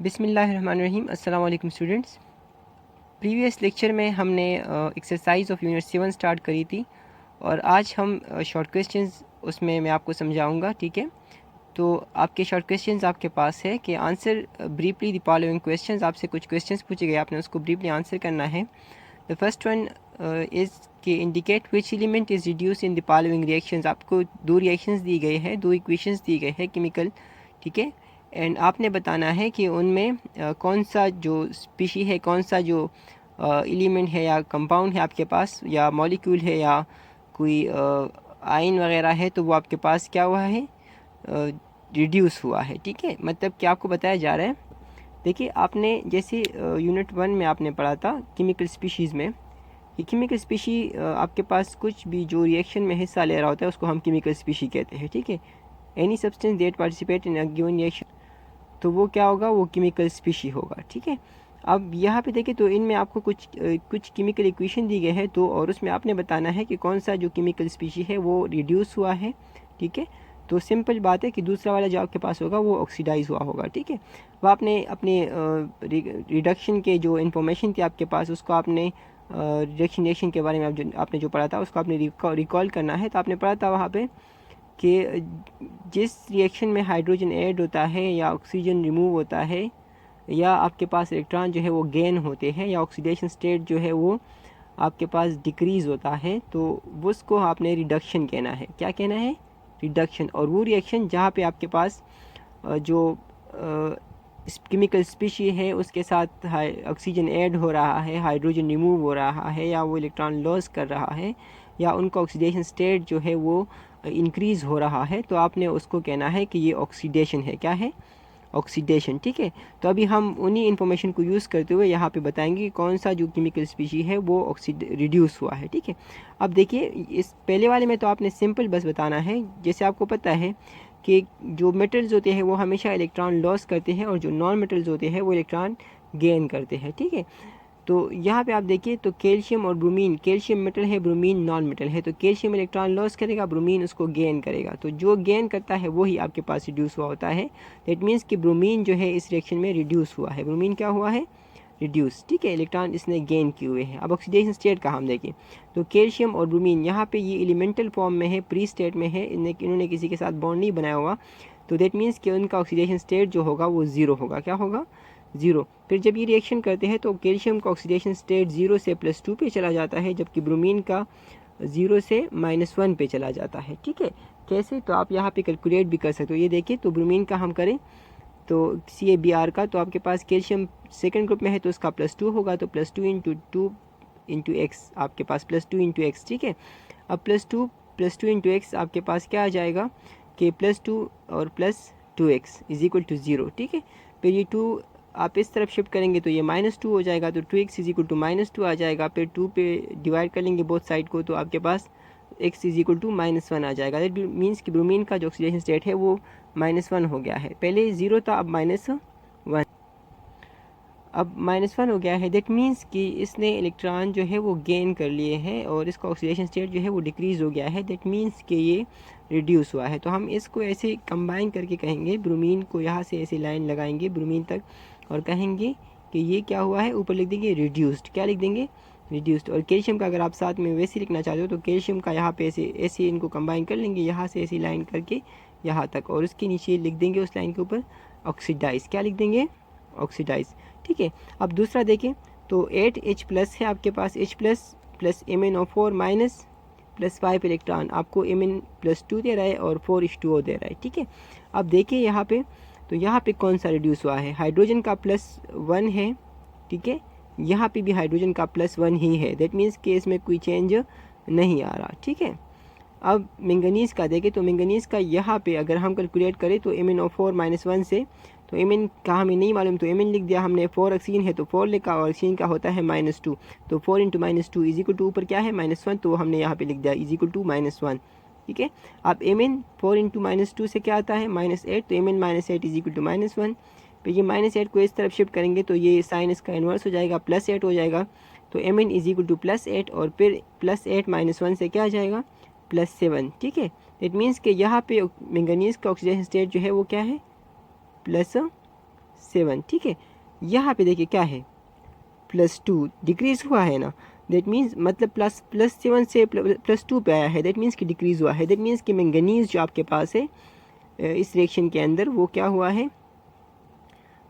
बिस्मिल्लाहिर्रहमानिर्रहीम। अस्सलाम वालेकुम स्टूडेंट्स। प्रीवियस लेक्चर में हमने एक्सरसाइज ऑफ यूनिट 7 स्टार्ट करी थी और आज हम शॉर्ट क्वेश्चंस उसमें मैं आपको समझाऊंगा। ठीक है, तो आपके शॉर्ट क्वेश्चंस आपके पास है कि answer briefly the following questions. आपसे कुछ क्वेश्चंस पूछे गए, आपने उसको ब्रीफली आंसर करना है। द फर्स्ट वन इज़ कि indicate which element is reduce in the following reactions. आपको दो रिएक्शंस दी गए हैं, दो इक्वेशंस दी गए हैं केमिकल। ठीक है, एंड आपने बताना है कि उनमें कौन सा जो स्पीशी है, कौन सा जो एलिमेंट है या कंपाउंड है आपके पास, या मॉलिक्यूल है या कोई आयन वगैरह है, तो वो आपके पास क्या हुआ है, रिड्यूस हुआ है। ठीक है, मतलब क्या आपको बताया जा रहा है। देखिए, आपने जैसे यूनिट 1 में आपने पढ़ा था केमिकल स्पीशीज़ में कि केमिकल स्पीशी आपके पास कुछ भी जो रिएक्शन में हिस्सा ले रहा होता है उसको हम केमिकल स्पीशी कहते हैं। ठीक है, any substance that participate in a given reaction, तो वो क्या होगा, वो केमिकल स्पीशी होगा। ठीक है, अब यहाँ पे देखिए तो इनमें आपको कुछ केमिकल इक्वेशन दी गई है, तो और उसमें आपने बताना है कि कौन सा जो केमिकल स्पीशी है वो रिड्यूस हुआ है। ठीक है, तो सिंपल बात है कि दूसरा वाला जो आपके पास होगा वो ऑक्सीडाइज हुआ होगा। ठीक है, वो आपने अपने रिडक्शन के जो इन्फॉर्मेशन थी आपके पास, उसको आपने रिएक्शन के बारे में आपने जो पढ़ा था उसको आपने रिकॉल करना है। तो आपने पढ़ा था वहाँ पे कि जिस रिएक्शन में हाइड्रोजन ऐड होता है या ऑक्सीजन रिमूव होता है या आपके पास इलेक्ट्रॉन जो है वो गेन होते हैं या ऑक्सीडेशन स्टेट जो है वो आपके पास डिक्रीज़ होता है, तो उसको आपने रिडक्शन कहना है। क्या कहना है? रिडक्शन। और वो रिएक्शन जहाँ पे आपके पास जो केमिकल स्पीशी है उसके साथ ऑक्सीजन ऐड हो रहा है, हाइड्रोजन रिमूव हो रहा है, या वो इलेक्ट्रॉन लॉस कर रहा है, या उनका ऑक्सीडेशन स्टेट जो है वो इंक्रीज़ हो रहा है, तो आपने उसको कहना है कि ये ऑक्सीडेशन है। क्या है? ऑक्सीडेशन। ठीक है, तो अभी हम उन्हीं इन्फॉर्मेशन को यूज़ करते हुए यहाँ पे बताएंगे कि कौन सा जो केमिकल स्पीशी है वो रिड्यूस हुआ है। ठीक है, अब देखिए इस पहले वाले में तो आपने सिंपल बस बताना है। जैसे आपको पता है कि जो मेटल्स होते हैं वो हमेशा इलेक्ट्रॉन लॉस करते हैं और जो नॉन मेटल्स होते हैं वो इलेक्ट्रॉन गेन करते हैं। ठीक है, तो यहाँ पे आप देखिए तो कैल्शियम और ब्रोमीन, कैल्शियम मेटल है, ब्रोमीन नॉन मेटल है, तो कैल्शियम इलेक्ट्रॉन लॉस करेगा, ब्रोमीन उसको गेन करेगा, तो जो गेन करता है वही आपके पास रिड्यूस हुआ होता है। दैट मीन्स कि ब्रोमीन जो है इस रिएक्शन में रिड्यूस हुआ है। ब्रोमीन क्या हुआ है? रिड्यूस। ठीक है, इलेक्ट्रॉन इसने गेन किए हुए हैं। अब ऑक्सीडेशन स्टेट का हम देखें तो कैल्शियम और ब्रोमीन यहाँ पे ये एलिमेंटल फॉर्म में है, प्री स्टेट में है, इन्होंने किसी के साथ बॉन्ड नहीं बनाया हुआ, तो दैट मीन्स कि उनका ऑक्सीडेशन स्टेट जो होगा वो ज़ीरो होगा। क्या होगा? ज़ीरो। फिर जब ये रिएक्शन करते हैं तो कैल्शियम का ऑक्सीडेशन स्टेट 0 से +2 पे चला जाता है, जबकि ब्रोमीन का 0 से -1 पे चला जाता है। ठीक है, कैसे? तो आप यहाँ पे कैलकुलेट भी कर सकते हो। ये देखिए, तो ब्रोमीन का हम करें तो CaBr का, तो आपके पास कैल्शियम सेकंड ग्रुप में है तो उसका +2 होगा, तो +2 इंटू 2 इंटू एक्स, आपके पास +2 इंटू एक्स। ठीक है, अब +2 इंटू एक्स आपके पास क्या आ जाएगा कि +2 और +2x इज इक्वल टू 0। ठीक है, फिर ये 2 आप इस तरफ शिफ्ट करेंगे तो ये -2 हो जाएगा, तो 2x इज इक्वल टू -2 आ जाएगा। फिर 2 पे डिवाइड कर लेंगे बोथ साइड को, तो आपके पास x इज इक्वल टू -1 आ जाएगा। दैट मीन्स कि ब्रोमीन का जो ऑक्सीडेशन स्टेट है वो -1 हो गया है। पहले 0 था, अब -1, अब -1 हो गया है। दैट मीन्स कि इसने इलेक्ट्रॉन जो है वो गेन कर लिए हैं और इसका ऑक्सीडेशन स्टेट जो है वो डिक्रीज़ हो गया है। दैट मीन्स कि ये रिड्यूस हुआ है। तो हम इसको ऐसे कंबाइन करके कहेंगे, ब्रोमीन को यहाँ से ऐसे लाइन लगाएंगे ब्रोमीन तक और कहेंगे कि ये क्या हुआ है, ऊपर लिख देंगे रिड्यूस्ड। क्या लिख देंगे? रिड्यूस्ड। और कैल्शियम का अगर आप साथ में वैसे लिखना चाहते हो तो कैल्शियम का यहाँ पे ऐसे ऐसे इनको कंबाइन कर लेंगे, यहाँ से ऐसी लाइन करके यहाँ तक, और उसके नीचे लिख देंगे उस लाइन के ऊपर ऑक्सीडाइज। क्या लिख देंगे? ऑक्सीडाइज। ठीक है, अब दूसरा देखें तो 8H+ है आपके पास, H+ plus MnO4 minus +5 electron, आपको Mn+2 दे रहा है और 4H2O दे रहा है। ठीक है, अब देखिए यहाँ पे, तो यहाँ पे कौन सा रिड्यूस हुआ है? हाइड्रोजन का +1 है। ठीक है, यहाँ पे भी हाइड्रोजन का +1 ही है। दैट मीन्स कि इसमें कोई चेंज नहीं आ रहा। ठीक है, अब मैंगनीज़ का देखें तो मैंगनीज़ का यहाँ पे अगर हम कैलकुलेट करें तो MnO4 -1 से, तो Mn का हमें नहीं मालूम तो Mn लिख दिया हमने, 4 ऑक्सीजन है तो 4 लिखा, और ऑक्सीजन का होता है -2, तो 4 इंटू -2 इज इक्वल टू ऊपर क्या है -1, तो हमने यहाँ पे लिख दिया इज इक्वल टू -1। ठीक है, अब Mn 4 इंटू -2 से क्या आता है? -8, तो Mn -8 इज इक्वल टू -1। फिर ये -8 को इस तरफ शिफ्ट करेंगे तो ये साइन इसका इन्वर्स हो जाएगा, +8 हो जाएगा, तो Mn इज इक्वल टू +8, और फिर +8 -1 से क्या आ जाएगा? +7। ठीक है, दैट मीन्स कि यहाँ पे मैंगनीज़ का ऑक्सीडेशन स्टेट जो है वो क्या है? 7, ठीक है। यहाँ पे देखिए क्या है, +2 डिक्रीज़ हुआ है ना, दैट मीन्स मतलब +7 से +2 पे आया है, दैट मीन्स कि डिक्रीज़ हुआ है। दैट मीन्स कि मैंगनीज़ जो आपके पास है इस रिएक्शन के अंदर वो क्या हुआ है,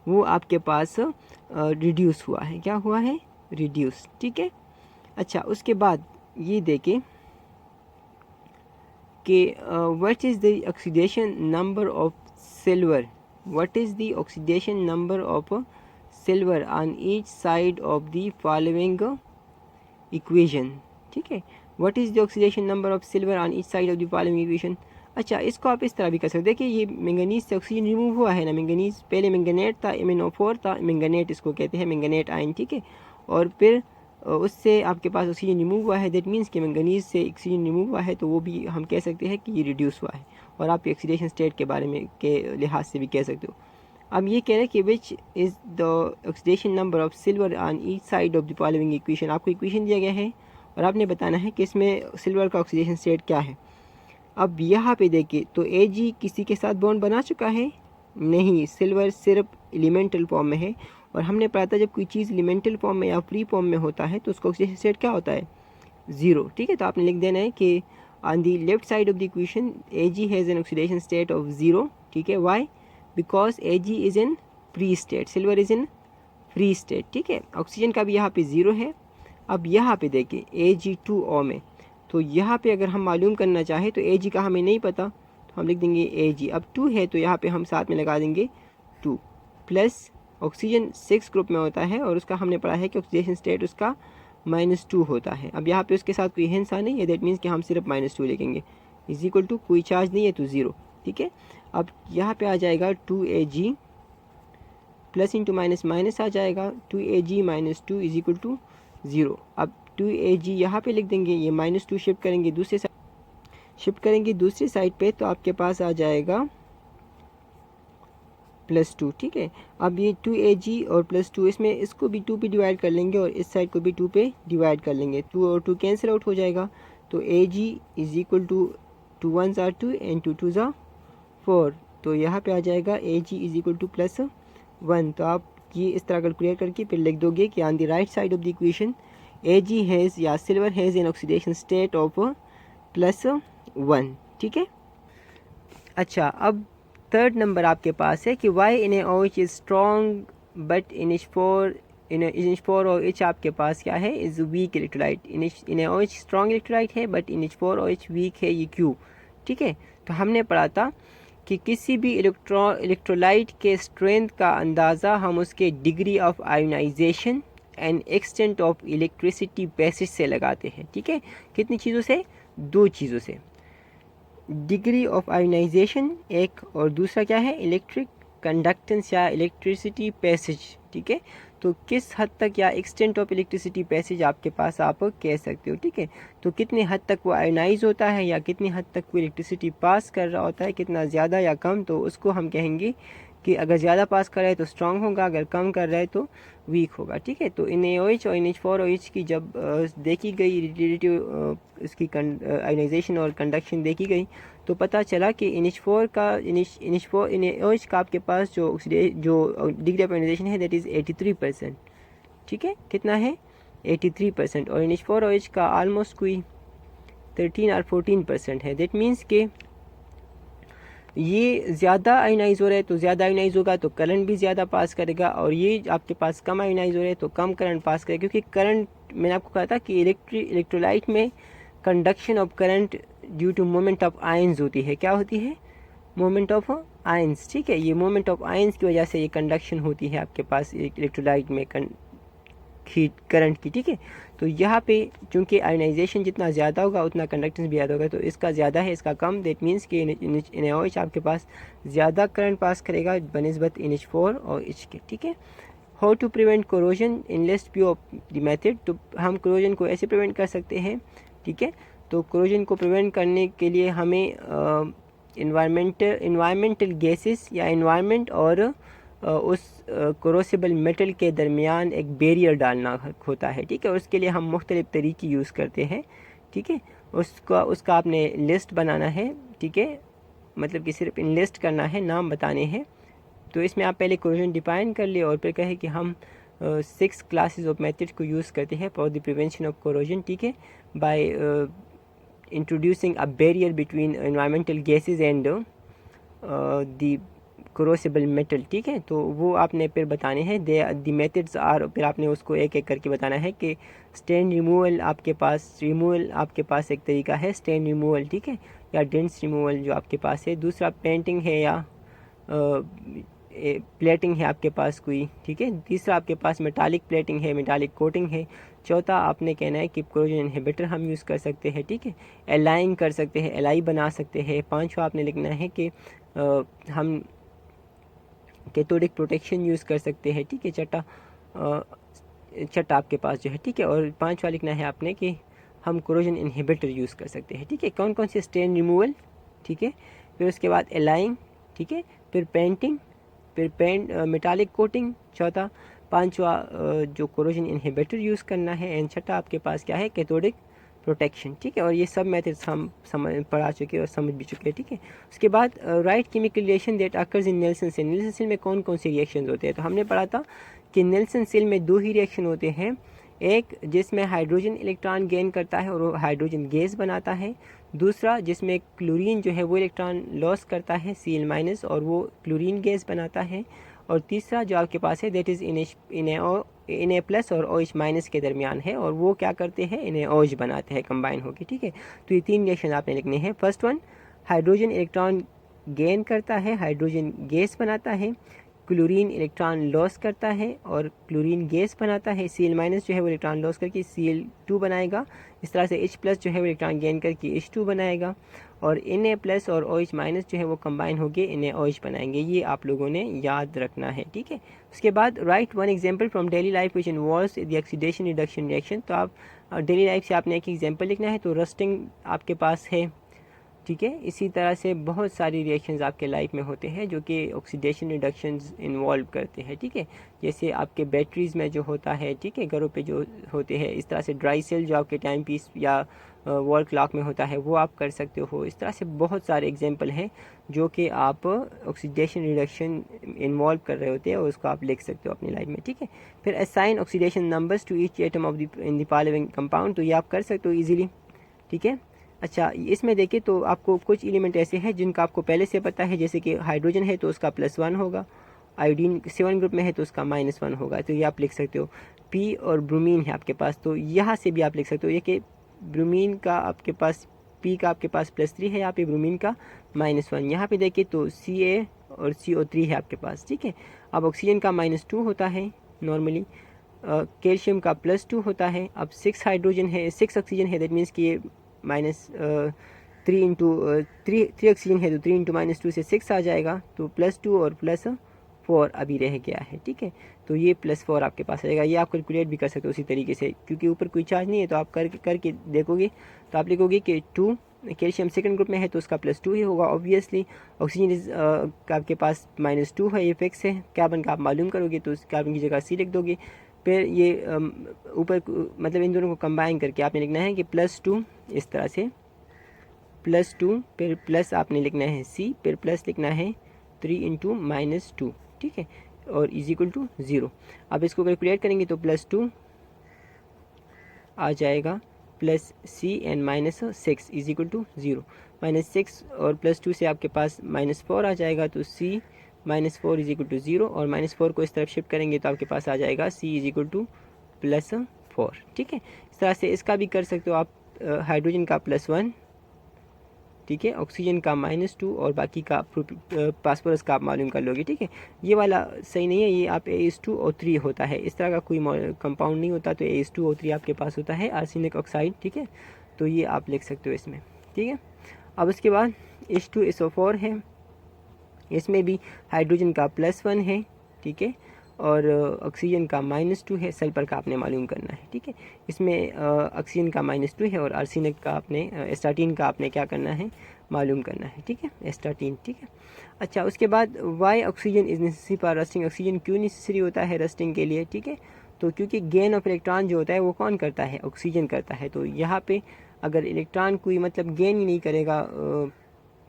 वो आपके पास रिड्यूस हुआ है। क्या हुआ है, रिड्यूस, ठीक है। अच्छा, उसके बाद ये देखें कि what is the oxidation number of silver, what is the oxidation number of silver on each side of the following equation, ठीक है। What is the oxidation number of silver on each side of the following equation. अच्छा, इसको आप इस तरह भी कर सकते हैं। देखिए ये मैंगनीज से ऑक्सीजन रिमूव हुआ है ना, मैंगनीज पहले मैंगनेट था, MnO4 था, मैंगनेट इसको कहते हैं, मैंगनेट आयन, ठीक है। और फिर उससे आपके पास ऑक्सीजन रिमूव हुआ है, दैट मीन्स कि मैंगनीज से ऑक्सीजन रिमूव हुआ है, तो वो भी हम कह सकते हैं कि ये रिड्यूस हुआ है। और आप ऑक्सीडेशन स्टेट के बारे में के लिहाज से भी कह सकते हो। अब ये कह रहे हैं कि which is the oxidation number of silver on each side of the following equation. आपको इक्वेशन दिया गया है और आपने बताना है कि इसमें सिल्वर का ऑक्सीडेशन स्टेट क्या है। अब यहाँ पे देखिए तो Ag किसी के साथ बॉन्ड बना चुका है, नहीं, सिल्वर सिर्फ एलिमेंटल फॉर्म में है। और हमने पढ़ा था जब कोई चीज़ एलिमेंटल फॉर्म में या फ्री फॉर्म में होता है तो उसका ऑक्सीडेशन स्टेट क्या होता है, 0, ठीक है। तो आपने लिख देना है कि on the left side of the equation Ag has an oxidation state of 0, ठीक है। Why, because Ag is in free state, silver is in free state, ठीक है। ऑक्सीजन का भी यहाँ पे 0 है। अब यहाँ पे देखिए Ag2O में, तो यहाँ पे अगर हम मालूम करना चाहें तो Ag का हमें नहीं पता, तो हम लिख देंगे Ag। अब 2 है तो यहाँ पे हम साथ में लगा देंगे 2 प्लस ऑक्सीजन 6 ग्रुप में होता है और उसका हमने पढ़ा है कि ऑक्सीडेशन स्टेट उसका -2 होता है। अब यहाँ पे उसके साथ कोई हिंसा नहीं है, दैट मीन्स कि हम सिर्फ -2 लिखेंगे, इज इक्वल टू कोई चार्ज नहीं है तो 0, ठीक है। अब यहाँ पे आ जाएगा 2Ag plus into minus minus आ जाएगा, 2Ag - 2 इज इक्वल टू 0। अब 2Ag यहाँ पे लिख देंगे, ये -2 शिफ्ट करेंगे दूसरी साइड पे, तो आपके पास आ जाएगा +2, ठीक है। अब ये 2Ag और +2, इसमें इसको भी 2 पे डिवाइड कर लेंगे और इस साइड को भी 2 पे डिवाइड कर लेंगे, 2 और 2 कैंसिल आउट हो जाएगा। तो Ag is equal to 2 1s are 2 and 2 2s are 4, तो यहाँ पे आ जाएगा Ag इज इक्वल टू +1। तो आप ये इस तरह कैलकुलेट करके फिर लिख दोगे कि on the right side of the equation Ag has या silver has an oxidation state of +1, ठीक है। अच्छा, अब थर्ड नंबर आपके पास है कि why in OH is strong but in H4 और H आपके पास क्या है, is weak electrolyte. In OH strong electrolyte है but in H4 OH weak है, ये क्यों, ठीक है। तो हमने पढ़ा था कि किसी भी इलेक्ट्रोलाइट के स्ट्रेंथ का अंदाज़ा हम उसके degree of ionization and extent of electricity passage से लगाते हैं, ठीक है। कितनी चीज़ों से, 2 चीज़ों से, डिग्री ऑफ आयोनाइजेशन एक, और दूसरा क्या है, इलेक्ट्रिक कंडक्टेंस या इलेक्ट्रिसिटी पैसेज, ठीक है। तो किस हद तक या एक्सटेंट ऑफ इलेक्ट्रिसिटी पैसेज आपके पास आप कह सकते हो, ठीक है। तो कितने हद तक वो आयोनाइज होता है या कितनी हद तक वो इलेक्ट्रिसिटी पास कर रहा होता है, कितना ज़्यादा या कम, तो उसको हम कहेंगे कि अगर ज़्यादा पास कर रहा है तो स्ट्रांग होगा, अगर कम कर रहा है तो वीक होगा, ठीक है। तो इन OH और इन H4 OH की जब देखी गई रिलेटिव इसकी आयोनाइजेशन और कंडक्शन देखी गई तो पता चला कि इन OH का आपके पास जो डिग्री ऑफ आयोनाइजेशन है दैट इज़ 83%, ठीक है। कितना है, 83%, और इन H4 OH का आलमोस्ट कोई 13 और 14% है। दैट मीन्स के ये ज़्यादा आयोनाइज हो रहा है तो ज़्यादा आयोनाइज होगा तो करंट भी ज़्यादा पास करेगा, और ये आपके पास कम आयोनाइज हो रहा है तो कम करंट पास करेगा, क्योंकि करंट, मैंने आपको कहा था कि इलेक्ट्रोलाइट में conduction of current due to moment of ions होती है। क्या होती है, मोमेंट ऑफ आयंस, ठीक है। ये मोमेंट ऑफ आयंस की वजह से ये कंडक्शन होती है आपके पास इलेक्ट्रोलाइट में हीट करंट की, ठीक है। तो यहाँ पे चूंकि आयोनाइजेशन जितना ज़्यादा होगा उतना कंडक्टेंस भी ज़्यादा होगा, तो इसका ज़्यादा है इसका कम, दैट मीन्स कि इन OH आपके पास ज़्यादा करंट पास करेगा बनिस्बत इन H4 और H के, ठीक है। How to prevent corrosion in less view of the method, तो हम कोरोजन को ऐसे प्रिवेंट कर सकते हैं, ठीक है। तो कोरोजन को प्रिवेंट करने के लिए हमें इन्वायरमेंटल गैसेस या इन्वायरमेंट और उस कोरोसिबल मेटल के दरमियान एक बैरियर डालना होता है, ठीक है। और उसके लिए हम मुख्तलिफ़ तरीके यूज़ करते हैं, ठीक है। उसका आपने लिस्ट बनाना है, ठीक है, मतलब कि सिर्फ इन लिस्ट करना है, नाम बताने हैं, तो इसमें आप पहले कोरोजन डिफाइन कर लिए और फिर कहे कि हम 6 क्लासेस ऑफ मेथड्स को यूज़ करते हैं for the prevention of corrosion, ठीक है, by introducing a barrier between environmental gases and the corrosible metal, ठीक है। तो वो आपने फिर बताने हैं द मेथड्स आर, फिर आपने उसको एक एक करके बताना है कि स्टेन रिमूवल आपके पास एक तरीका है स्टेन रिमूवल, ठीक है, या डेंस रिमूवल जो आपके पास है। दूसरा पेंटिंग है या प्लेटिंग है आपके पास कोई, ठीक है। तीसरा आपके पास मेटालिक प्लेटिंग है, मेटालिक कोटिंग है। चौथा आपने कहना है कि कोरोजन इनहिबिटर हम यूज़ कर सकते हैं, ठीक है, एलाइन कर सकते हैं, एलाई बना सकते हैं। पांचवा आपने लिखना है कि हम कैथोडिक प्रोटेक्शन यूज़ कर सकते हैं, ठीक है। छठा आपके पास जो है, ठीक है। और पांचवा लिखना है आपने कि हम कोरोजन इनहिबिटर यूज़ कर सकते हैं, ठीक है। कौन कौन से स्टेन रिमूवल, ठीक है, फिर उसके बाद एलाइंग, ठीक है, फिर पेंटिंग, फिर मेटालिक कोटिंग, चौथा। पांचवा जो कोरोजन इनहिबिटर यूज़ करना है, एंड छठा आपके पास क्या है, कैथोडिक प्रोटेक्शन, ठीक है। और ये सब मेथड्स हम पढ़ा चुके और समझ भी चुके हैं, ठीक है। उसके बाद write chemical reaction that occurs in Nelson cell. Nelson cell में कौन कौन से रिएक्शन होते हैं, तो हमने पढ़ा था कि नेल्सन सेल में 2 ही रिएक्शन होते हैं, एक जिसमें हाइड्रोजन इलेक्ट्रॉन गेन करता है और वो हाइड्रोजन गैस बनाता है। दूसरा जिसमें क्लोरीन जो है वो इलेक्ट्रॉन लॉस करता है Cl- और वो क्लोरीन गैस बनाता है। और तीसरा जो आपके पास है दैट इज़ Na प्लस और OH माइनस के दरमियान है, और वो क्या करते हैं, NaOH बनाते हैं कंबाइन होकर, ठीक है। तो ये 3 रिएक्शन आपने लिखने हैं। First one, hydrogen electron gain करता है, हाइड्रोजन गैस बनाता है। क्लोरीन इलेक्ट्रॉन लॉस करता है और क्लोरीन गैस बनाता है। Cl- जो है वो इलेक्ट्रॉन लॉस करके Cl2 बनाएगा। इस तरह से H प्लस जो है वो इलेक्ट्रॉन गेन करके H2 बनाएगा। और Na प्लस और OH माइनस जो है वो कंबाइन होकर NaOH बनाएंगे। ये आप लोगों ने याद रखना है, ठीक है। उसके बाद right one example from daily life which involves the oxidation reduction reaction. तो आप डेली लाइफ से आपने एक एग्जाम्पल लिखना है। तो रस्टिंग आपके पास है, ठीक है। इसी तरह से बहुत सारी रिएक्शंस आपके लाइफ में होते हैं जो कि ऑक्सीडेशन रिडक्शंस इन्वॉल्व करते हैं, ठीक है। जैसे आपके बैटरीज़ में जो होता है, ठीक है, घरों पे जो होते हैं। इस तरह से ड्राई सेल जो आपके टाइम पीस या वॉल क्लॉक में होता है वो आप कर सकते हो। इस तरह से बहुत सारे एग्जांपल हैं जो कि आप ऑक्सीडेशन रिडक्शन इन्वॉल्व कर रहे होते हैं और उसको आप लिख सकते हो अपनी लाइफ में, ठीक है। फिर assign oxidation numbers to each atom of the in the following compound. तो ये आप कर सकते हो ईजिली, ठीक है। अच्छा, इसमें देखिए तो आपको कुछ एलिमेंट ऐसे हैं जिनका आपको पहले से पता है, जैसे कि हाइड्रोजन है तो उसका +1 होगा, आयोडीन 7 ग्रुप में है तो उसका -1 होगा। तो ये आप लिख सकते हो। पी और ब्रोमीन है आपके पास, तो यहाँ से भी आप लिख सकते हो ये कि ब्रोमीन का आपके पास, पी का आपके पास +3 है, यहाँ पे ब्रोमीन का -1। यहाँ पे देखिए तो Ca और CO3 है आपके पास, ठीक है। अब ऑक्सीजन का -2 होता है नॉर्मली, कैल्शियम का +2 होता है। अब 6 हाइड्रोजन है, 6 ऑक्सीजन है, दैट मीन्स कि ये थ्री ऑक्सीजन है तो 3 इंटू -2 से 6 आ जाएगा। तो +2 और +4 अभी रह गया है, ठीक है। तो ये +4 आपके पास आ जाएगा। ये आप कैलकुलेट भी कर सकते हो उसी तरीके से, क्योंकि ऊपर कोई चार्ज नहीं है तो आप करके देखोगे तो आप लिखोगे कि 2, कैल्शियम सेकंड ग्रुप में है तो उसका +2 ही होगा ऑब्वियसली। ऑक्सीजन का आपके पास -2 है, ये फिक्स है। कार्बन का आप मालूम करोगे तो उस कार्बन की जगह C लिख दोगे। फिर ये ऊपर मतलब इन दोनों को कंबाइन करके आपने लिखना है कि +2, इस तरह से +2, फिर प्लस आपने लिखना है C, फिर प्लस लिखना है 3 इंटू -2, ठीक है, और = 0। अब इसको कैलकुलेट करेंगे तो +2 आ जाएगा प्लस C एंड -6 = 0। -6 और +2 से आपके पास -4 आ जाएगा, तो C -4 = 0, और -4 को इस तरफ शिफ्ट करेंगे तो आपके पास आ जाएगा C = +4, ठीक है। इस तरह से इसका भी कर सकते हो आप। हाइड्रोजन का +1, ठीक है, ऑक्सीजन का -2 और बाकी का फास्फोरस का आप मालूम कर लोगे, ठीक है। ये वाला सही नहीं है, ये आप AS2O3 होता है, इस तरह का कोई कंपाउंड नहीं होता, तो AS2O3 आपके पास होता है, आर्सेनिक ऑक्साइड, ठीक है। तो ये आप लिख सकते हो इसमें, ठीक है। अब उसके बाद H2SO4 है, इसमें भी हाइड्रोजन का +1 है, ठीक है, और ऑक्सीजन का -2 है। सल्फर का आपने मालूम करना है, ठीक है। इसमें ऑक्सीजन का -2 है और आर्सेनिक का आपने एस्टाटीन का आपने क्या करना है, मालूम करना है, ठीक है, एस्टाटीन, ठीक है। अच्छा, उसके बाद why oxygen is necessary for rusting. Oxygen क्यों नेसेसरी होता है रस्टिंग के लिए, ठीक है। तो क्योंकि गेन ऑफ इलेक्ट्रॉन जो होता है वो कौन करता है, ऑक्सीजन करता है। तो यहाँ पे अगर इलेक्ट्रॉन कोई मतलब गेन ही नहीं करेगा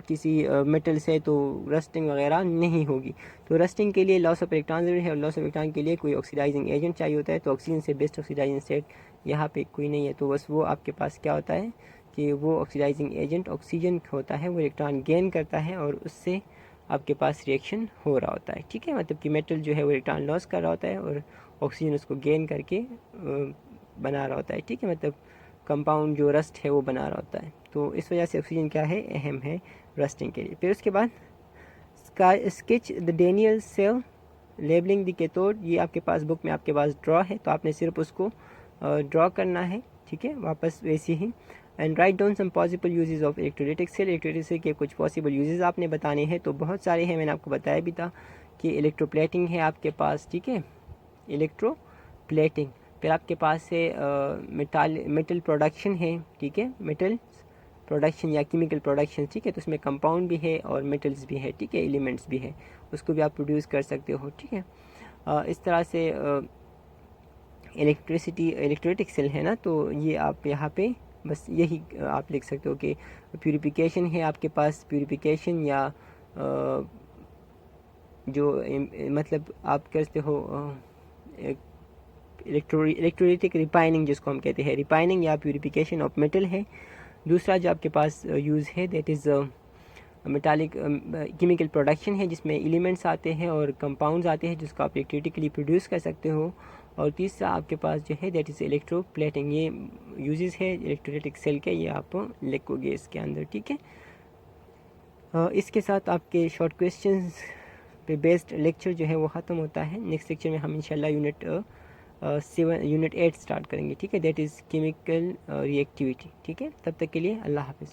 किसी मेटल से तो रस्टिंग वगैरह नहीं होगी। तो रस्टिंग के लिए लॉस ऑफ इलेक्ट्रॉन ज़रूरी है, और लॉस ऑफ इलेक्ट्रॉन के लिए कोई ऑक्सीडाइजिंग एजेंट चाहिए होता है। तो ऑक्सीजन से बेस्ट ऑक्सीडाइजिंग स्टेट यहाँ पे कोई नहीं है। तो बस वो आपके पास क्या होता है कि वो ऑक्सीडाइजिंग एजेंट ऑक्सीजन होता है, वो इलेक्ट्रॉन गेन करता है और उससे आपके पास रिएक्शन हो रहा होता है। ठीक है, मतलब कि मेटल जो है वो इलेक्ट्रॉन लॉस कर रहा होता है और ऑक्सीजन उसको गेन करके बना रहा होता है। ठीक है, मतलब कंपाउंड जो रस्ट है वो बना रहा होता है। तो इस वजह से ऑक्सीजन क्या है, अहम है रस्टिंग के लिए। फिर उसके बाद sketch the Daniell cell labelling the cathode, ये आपके पास बुक में आपके पास ड्रॉ है, तो आपने सिर्फ उसको ड्रॉ करना है। ठीक है, वापस वैसे ही। And write down some possible uses of electrolytic cell, electrolytic cell के कुछ पॉसिबल यूजेस आपने बताने हैं। तो बहुत सारे हैं, मैंने आपको बताया भी था कि इलेक्ट्रोप्लेटिंग है आपके पास। ठीक है, इलेक्ट्रोप्लेटिंग। फिर आपके पास है मेटल प्रोडक्शन है। ठीक है, मेटल प्रोडक्शन या केमिकल प्रोडक्शन। ठीक है, तो उसमें कंपाउंड भी है और मेटल्स भी है। ठीक है, एलिमेंट्स भी है, उसको भी आप प्रोड्यूस कर सकते हो। ठीक है, इस तरह से इलेक्ट्रोलाइटिक सेल है ना, तो ये आप यहाँ पे बस यही आप लिख सकते हो कि प्यूरिफिकेशन है आपके पास, प्यूरिफिकेशन या जो मतलब आप करते हो इलेक्ट्रोलाइटिक रिफाइनिंग, जिसको हम कहते हैं रिफाइनिंग या प्यूरिफिकेशन ऑफ मेटल है। दूसरा जो आपके पास यूज़ है that is metallic chemical production है, जिसमें एलिमेंट्स आते हैं और कंपाउंड्स आते हैं जिसको आप इलेक्ट्रिकली प्रोड्यूस कर सकते हो। और तीसरा आपके पास जो है दैट इज़ इलेक्ट्रोप्लेटिंग, ये यूजेस है इलेक्ट्रोलाइटिक सेल के, ये आप लिखोगे इसके अंदर। ठीक है, इसके साथ आपके शॉर्ट क्वेश्चंस पे बेस्ड लेक्चर जो है वो ख़त्म होता है। नेक्स्ट लेक्चर में हम इंशाल्लाह यूनिट 8 स्टार्ट करेंगे। ठीक है, दैट इज़ केमिकल रिएक्टिविटी। ठीक है, तब तक के लिए अल्लाह हाफ़िज़।